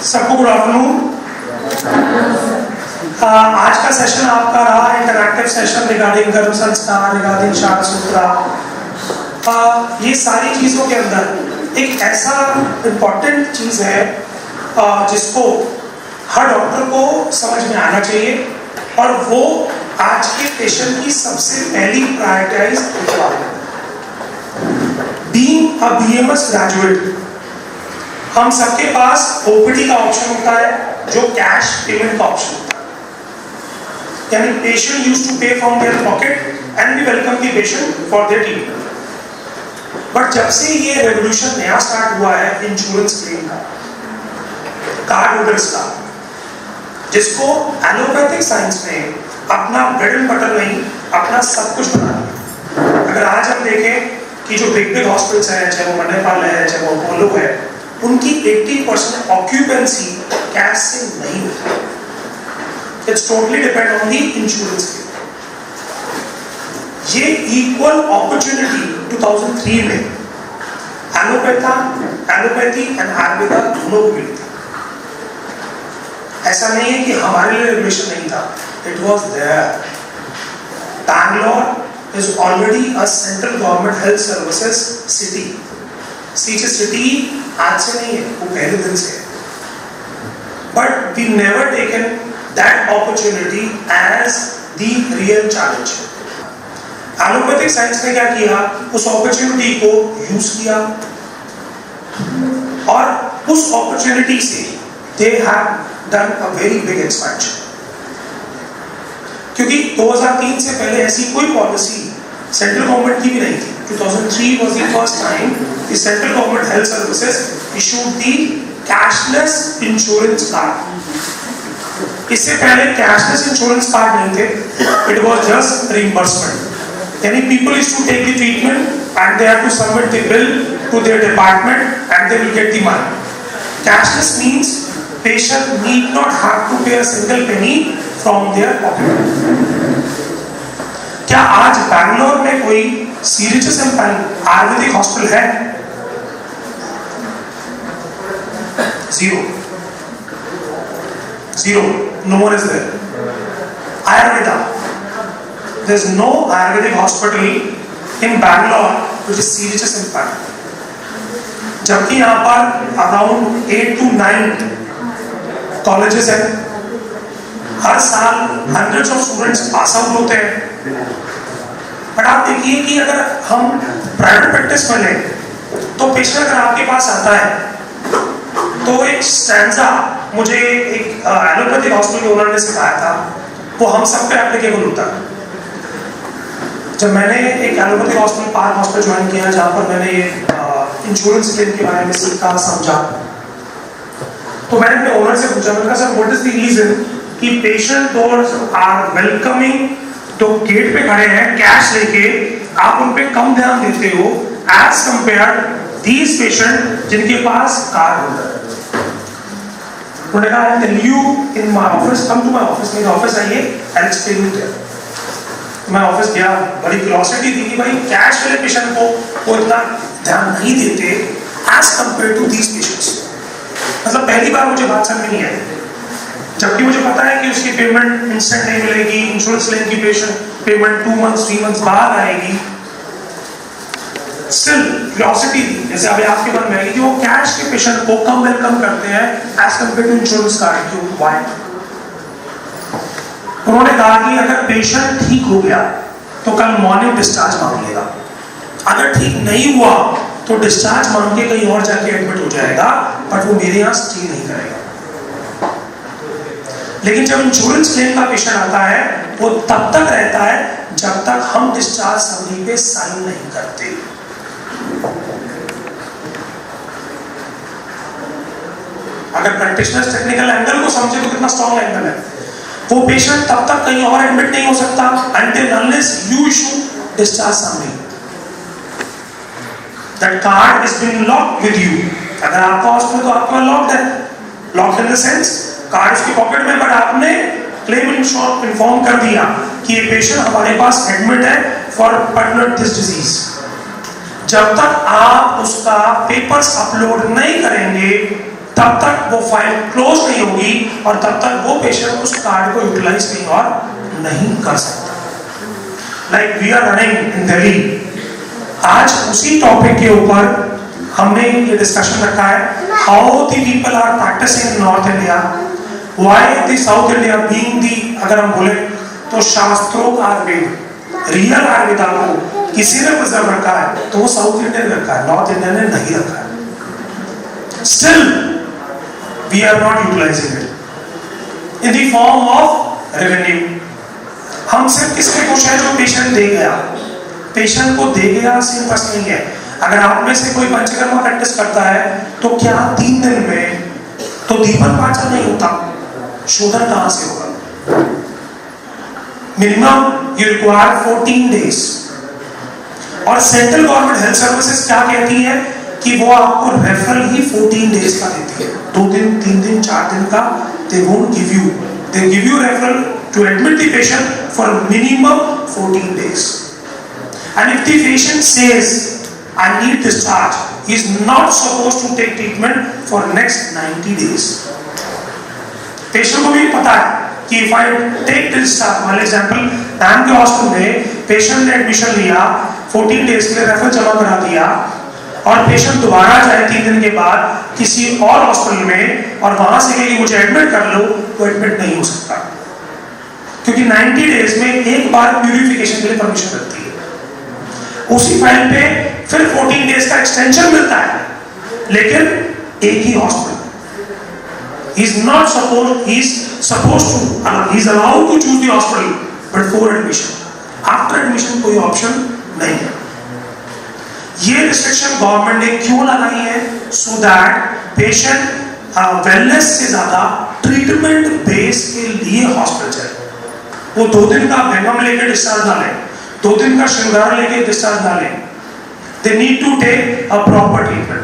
सबको good afternoon. आज का सेशन आपका रहा इंटरैक्टिव सेशन रिगार्डिंग गर्भ संस्कार, रिगार्डिंग शाक सूत्रा। ये सारी चीजों के अंदर एक ऐसा इम्पोर्टेंट चीज है जिसको हर डॉक्टर को समझ में आना चाहिए, और वो आज के पेशेंट की सबसे पहली prioritize requirement. Being a BMS graduate, हम सबके पास ओपीडी का ऑप्शन होता है, जो कैश पेमेंट का ऑप्शन होता है। यानी patient used to pay from their pocket and we welcome the patient for their treatment. But जब से ये रेवोल्यूशन नया स्टार्ट हुआ है इंश्योरेंस क्लेम का, कार्ड होल्डर्स का, जिसको एलोपैथिक साइंस में अपना ब्रेड एंड बटर नहीं, अपना सब कुछ बना दिया। अगर आज हम देखें कि जो बिग बिग हॉस्पिटल्स हैं, चाहे वो मणिपाल है, चाहे वो अपोलो है, उनकी 80% ऑक्यूपेंसी कैश से नहीं होती। It's totally depend on the insurance. ये इक्वल अपॉर्चुनिटी 2003 में एलोपैथी एंड आयुर्वेदा दोनों को मिली थी। ऐसा नहीं है कि हमारे लिए रेगुलेशन नहीं था, it was there. Bangalore is already a central government health services city. सीचे सिटी आज से नहीं है, वो पहले दिन से है। But we never taken that opportunity as the real challenge. Allopathic science ने क्या किया, उस अपॉर्चुनिटी को यूज किया, और उस अपॉर्चुनिटी से they have done a very big expansion. क्योंकि 2003 से पहले ऐसी कोई पॉलिसी सेंट्रल गवर्नमेंट की भी नहीं थी। 2003 was the first time the central government health services issued the cashless insurance card. इससे पहले cashless insurance card नहीं थे, it was just reimbursement. यानी people used to take the treatment and they have to submit the bill to their department and they will get the money. Cashless means patient need not have to pay a single penny from their pocket. क्या आज बैंगलोर में कोई serious Ayurvedic hospital है? Zero. No one is there. Ayurveda. There is no Ayurvedic hospital in Bangalore which is serious impact. जबकि यहाँ पर around 8 to 9 colleges हैं, हर साल hundreds of students pass out होते हैं। बट आप देखिए कि अगर हम प्राइवेट प्रैक्टिस में लें, तो पेशेंट अगर आपके पास आता है तो एक स्टैंजा मुझे एक एलोपैथिक हॉस्पिटल के ओनर ने सिखाया था, वो हम सब पे एप्लीकेबल होता है। जब मैंने एक allopathic hospital park hospital join किया, जहाँ पर मैंने इंश्योरेंस क्लेम के बारे में सीखा समझा, तो मैंने अपने ओनर से पूछा, मैंने कहा sir what is the reason कि पेशेंट डोर्स आर वेलकमिंग, तो गेट पे खड़े हैं कैश लेके, आप उन पे कम ध्यान देते हो एज कंपेयर दीज पेशेंट जिनके पास कार्ड होल्डर है। उन्होंने कहा I tell you in my office, come to my office, मेरे ऑफिस आइए, आई एक्सप्लेन यू देयर। मैं ऑफिस गया, बड़ी क्यूरियोसिटी थी कि भाई कैश वाले पेशेंट को वो इतना ध्यान नहीं देते as compare to these patients. मतलब पहली बार मुझे बात समझ नहीं आई, जबकि मुझे पता है कि उसकी पेमेंट इंस्टेंट नहीं मिलेगी, इंश्योरेंस क्लेम की पेमेंट 2 months 3 months बाद आएगी। स्टिल क्यूरियोसिटी थी, जैसे अभी आपके मन में आएगी कि वो कैश के पेशेंट को कम वेलकम करते हैं as compare to insurance card. क्यों, व्हाई? उन्होंने कहा कि अगर पेशेंट ठीक हो गया तो कल मॉर्निंग डिस्चार्ज मांग लेगा, अगर ठीक नहीं हुआ तो डिस्चार्ज मांग के कहीं और जाके एडमिट हो जाएगा, बट वो मेरे यहाँ स्टे नहीं करेगा। लेकिन जब इंश्योरेंस क्लेम का पेशेंट आता है, वो तब तक रहता है जब तक हम डिस्चार्ज समरी पे साइन नहीं करते। अगर प्रैक्टिशनर्स टेक्निकल एंगल को समझे तो कितना स्ट्रॉन्ग एंगल है। वो पेशेंट तब तक कहीं और एडमिट नहीं हो सकता until unless you issue discharge summary. That card is being locked with you. अगर आपका हॉस्पिटल तो आपका लॉक्ड है, locked in the sense card उसकी पॉकेट में, बट आपने क्लेम इन्फॉर्म कर दिया कि ये पेशेंट हमारे पास एडमिट है फॉर पर्टिकुलर दिस डिजीज। जब तक आप उसका पेपर्स अपलोड नहीं करेंगे तब तक वो फाइल क्लोज नहीं होगी और तब तक वो पेशेंट उस कार्ड को यूटिलाइज कहीं और नहीं कर सकता। Like we are running in Delhi, आज उसी टॉपिक के ऊपर हमने ये डिस्कशन रखा है, how the people are practising in north India, why the south India being the, अगर हम बोले तो शास्त्रों का आयुर्वेद, रियल आयुर्वेदा को किसी ने प्रिजर्व रखा है तो वो साउथ इंडिया ने रखा है, नॉर्थ इंडिया ने नहीं रखा है। Still we are not utilising it in the form of revenue. हम सिर्फ किसके खुश है, जो पेशेंट दे गया, पेशेंट को दे गया सिर्फ बस नहीं है। अगर आप में से कोई पंचकर्मा प्रैक्टिस करता है तो क्या 3 दिन में तो दीपक पाचन नहीं होता, शोधन कहां से होगा? Minimum you require 14 days. और सेंट्रल गवर्नमेंट हेल्थ सर्विसेज क्या कहती है कि वो आपको रेफरल ही 14 डेज का देती है, 2 दिन 3 दिन 4 दिन का they won't give you, they give you referral to admit the patient for minimum 14 days. And if the patient says I need discharge, he is not supposed to take treatment for next 90 days. Patient को भी पता है कि if I take discharge, मान example नाम के hospital में patient ने एडमिशन लिया, 14 डेज के लिए रेफर जमा करा दिया और पेशेंट दोबारा जाए 3 दिन के बाद किसी और हॉस्पिटल में और वहां से कहे मुझे एडमिट कर लो, तो एडमिट नहीं हो सकता, क्योंकि 90 डेज में एक बार प्यूरिफिकेशन के लिए परमिशन रहती है। उसी फाइल पे फिर 14 डेज का एक्सटेंशन मिलता है, लेकिन एक ही hospital. he is supposed to, he is allowed to choose the hospital but for admission, after admission कोई ऑप्शन नहीं है। ये रिस्ट्रिक्शन गवर्नमेंट ने क्यों लगाई है? सो दैट पेशेंट वेलनेस से ज्यादा ट्रीटमेंट बेस के लिए हॉस्पिटल जाए। वो 2 दिन का बेगम लेके डिस्चार्ज ना ले, 2 दिन का श्रृंगार लेके डिस्चार्ज ना ले, they need to take a proper treatment.